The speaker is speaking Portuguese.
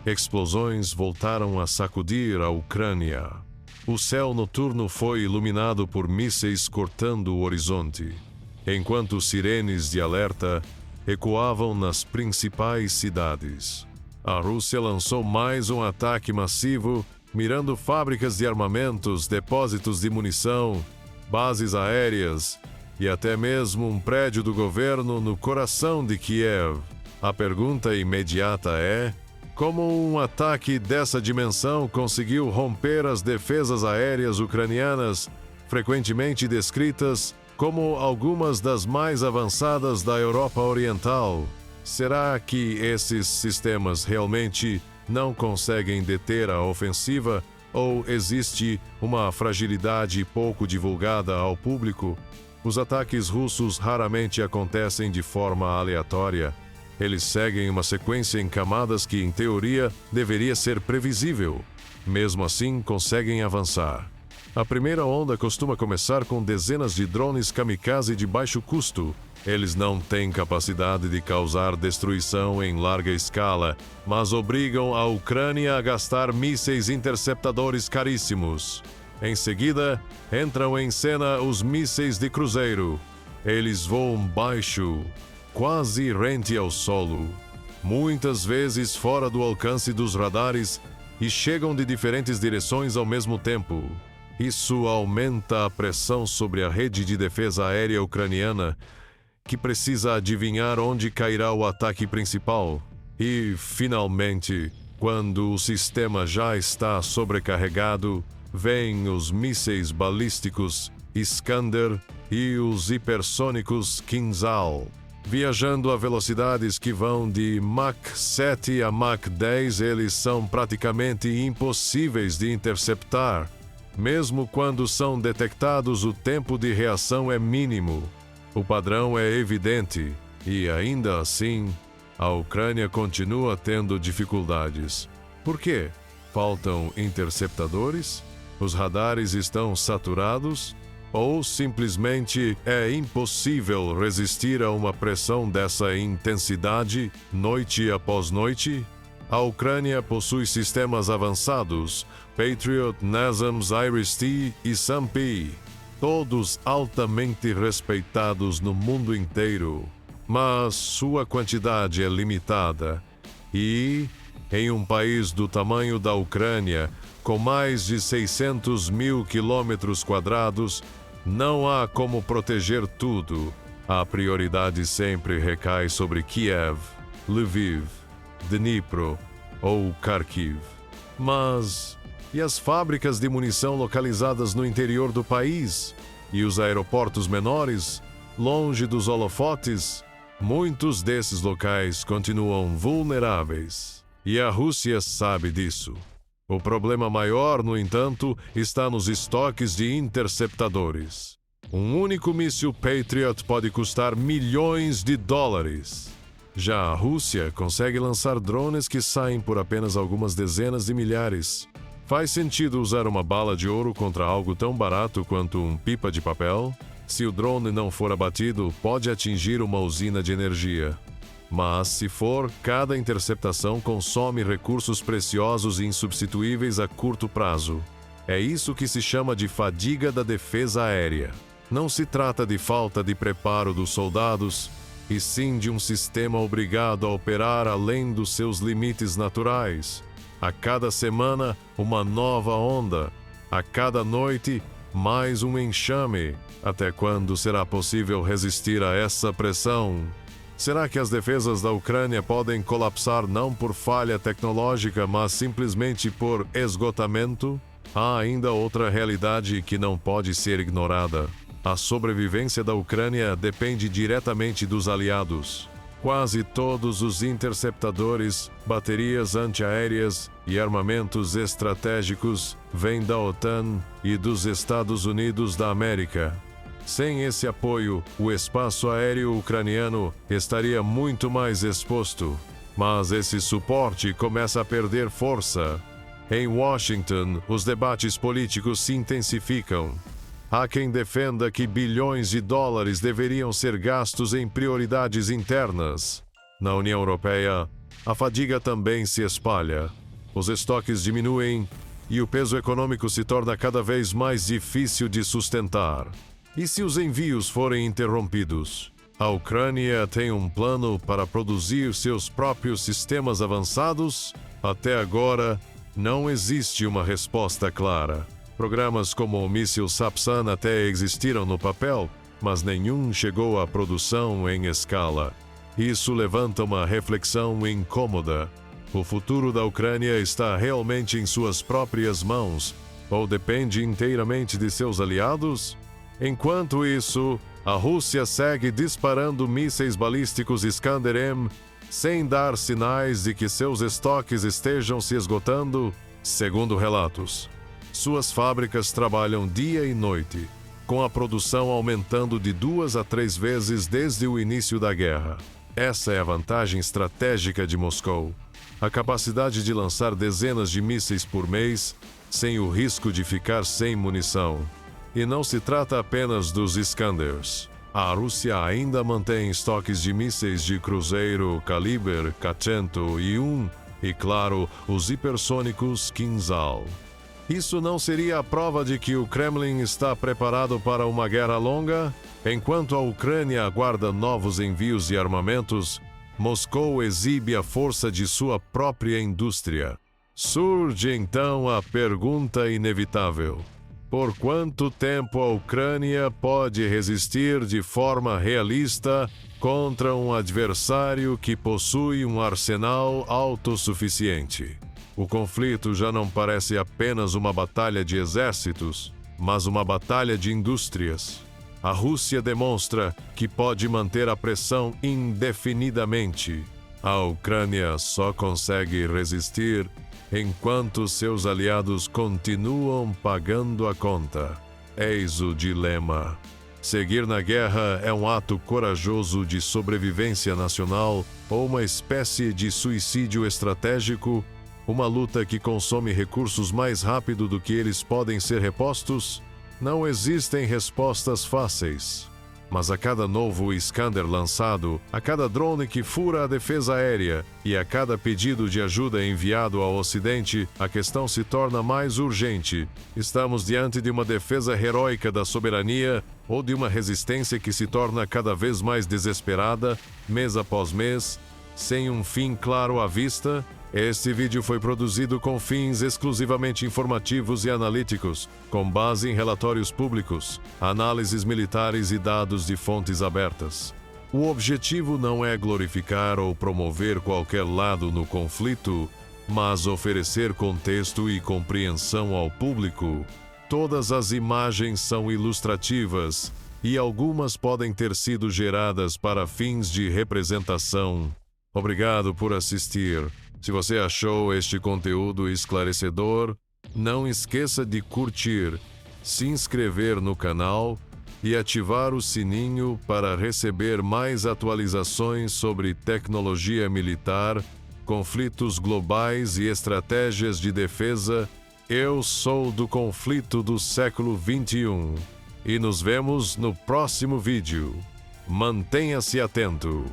Explosões voltaram a sacudir a Ucrânia. O céu noturno foi iluminado por mísseis cortando o horizonte, enquanto sirenes de alerta ecoavam nas principais cidades. A Rússia lançou mais um ataque massivo, mirando fábricas de armamentos, depósitos de munição, bases aéreas e até mesmo um prédio do governo no coração de Kiev. A pergunta imediata é: como um ataque dessa dimensão conseguiu romper as defesas aéreas ucranianas, frequentemente descritas como algumas das mais avançadas da Europa Oriental? Será que esses sistemas realmente não conseguem deter a ofensiva ou existe uma fragilidade pouco divulgada ao público? Os ataques russos raramente acontecem de forma aleatória. Eles seguem uma sequência em camadas que, em teoria, deveria ser previsível. Mesmo assim, conseguem avançar. A primeira onda costuma começar com dezenas de drones kamikaze de baixo custo. Eles não têm capacidade de causar destruição em larga escala, mas obrigam a Ucrânia a gastar mísseis interceptadores caríssimos. Em seguida, entram em cena os mísseis de cruzeiro. Eles voam baixo, quase rente ao solo, muitas vezes fora do alcance dos radares e chegam de diferentes direções ao mesmo tempo. Isso aumenta a pressão sobre a rede de defesa aérea ucraniana, que precisa adivinhar onde cairá o ataque principal. E, finalmente, quando o sistema já está sobrecarregado, vêm os mísseis balísticos Iskander e os hipersônicos Kinzhal. Viajando a velocidades que vão de Mach 7 a Mach 10, eles são praticamente impossíveis de interceptar. Mesmo quando são detectados, o tempo de reação é mínimo. O padrão é evidente e, ainda assim, a Ucrânia continua tendo dificuldades. Por quê? Faltam interceptadores? Os radares estão saturados? Ou simplesmente é impossível resistir a uma pressão dessa intensidade, noite após noite? A Ucrânia possui sistemas avançados, Patriot, NASAMS, IRIS-T e SAM-P, todos altamente respeitados no mundo inteiro. Mas sua quantidade é limitada e, em um país do tamanho da Ucrânia, com mais de 600 mil quilômetros quadrados, não há como proteger tudo. A prioridade sempre recai sobre Kiev, Lviv, Dnipro ou Kharkiv. Mas e as fábricas de munição localizadas no interior do país? E os aeroportos menores, longe dos holofotes? Muitos desses locais continuam vulneráveis. E a Rússia sabe disso. O problema maior, no entanto, está nos estoques de interceptadores. Um único míssil Patriot pode custar milhões de dólares. Já a Rússia consegue lançar drones que saem por apenas algumas dezenas de milhares. Faz sentido usar uma bala de ouro contra algo tão barato quanto um pipa de papel? Se o drone não for abatido, pode atingir uma usina de energia. Mas, se for, cada interceptação consome recursos preciosos e insubstituíveis a curto prazo. É isso que se chama de fadiga da defesa aérea. Não se trata de falta de preparo dos soldados, e sim de um sistema obrigado a operar além dos seus limites naturais. A cada semana, uma nova onda. A cada noite, mais um enxame. Até quando será possível resistir a essa pressão? Será que as defesas da Ucrânia podem colapsar não por falha tecnológica, mas simplesmente por esgotamento? Há ainda outra realidade que não pode ser ignorada. A sobrevivência da Ucrânia depende diretamente dos aliados. Quase todos os interceptadores, baterias antiaéreas e armamentos estratégicos vêm da OTAN e dos Estados Unidos da América. Sem esse apoio, o espaço aéreo ucraniano estaria muito mais exposto. Mas esse suporte começa a perder força. Em Washington, os debates políticos se intensificam. Há quem defenda que bilhões de dólares deveriam ser gastos em prioridades internas. Na União Europeia, a fadiga também se espalha. Os estoques diminuem e o peso econômico se torna cada vez mais difícil de sustentar. E se os envios forem interrompidos? A Ucrânia tem um plano para produzir seus próprios sistemas avançados? Até agora, não existe uma resposta clara. Programas como o míssil Sapsan até existiram no papel, mas nenhum chegou à produção em escala. Isso levanta uma reflexão incômoda. O futuro da Ucrânia está realmente em suas próprias mãos ou depende inteiramente de seus aliados? Enquanto isso, a Rússia segue disparando mísseis balísticos Iskander-M sem dar sinais de que seus estoques estejam se esgotando, segundo relatos. Suas fábricas trabalham dia e noite, com a produção aumentando de 2 a 3 vezes desde o início da guerra. Essa é a vantagem estratégica de Moscou. A capacidade de lançar dezenas de mísseis por mês, sem o risco de ficar sem munição. E não se trata apenas dos Iskanders. A Rússia ainda mantém estoques de mísseis de cruzeiro Kaliber, Kachento e e, claro, os hipersônicos Kinzhal. Isso não seria a prova de que o Kremlin está preparado para uma guerra longa? Enquanto a Ucrânia aguarda novos envios de armamentos, Moscou exibe a força de sua própria indústria. Surge então a pergunta inevitável: por quanto tempo a Ucrânia pode resistir de forma realista contra um adversário que possui um arsenal autossuficiente? O conflito já não parece apenas uma batalha de exércitos, mas uma batalha de indústrias. A Rússia demonstra que pode manter a pressão indefinidamente. A Ucrânia só consegue resistir enquanto seus aliados continuam pagando a conta. Eis o dilema. Seguir na guerra é um ato corajoso de sobrevivência nacional ou uma espécie de suicídio estratégico, uma luta que consome recursos mais rápido do que eles podem ser repostos? Não existem respostas fáceis. Mas a cada novo Iskander lançado, a cada drone que fura a defesa aérea e a cada pedido de ajuda enviado ao Ocidente, a questão se torna mais urgente. Estamos diante de uma defesa heróica da soberania ou de uma resistência que se torna cada vez mais desesperada, mês após mês, sem um fim claro à vista? Este vídeo foi produzido com fins exclusivamente informativos e analíticos, com base em relatórios públicos, análises militares e dados de fontes abertas. O objetivo não é glorificar ou promover qualquer lado no conflito, mas oferecer contexto e compreensão ao público. Todas as imagens são ilustrativas e algumas podem ter sido geradas para fins de representação. Obrigado por assistir. Se você achou este conteúdo esclarecedor, não esqueça de curtir, se inscrever no canal e ativar o sininho para receber mais atualizações sobre tecnologia militar, conflitos globais e estratégias de defesa. Eu sou do conflito do século XXI e nos vemos no próximo vídeo. Mantenha-se atento.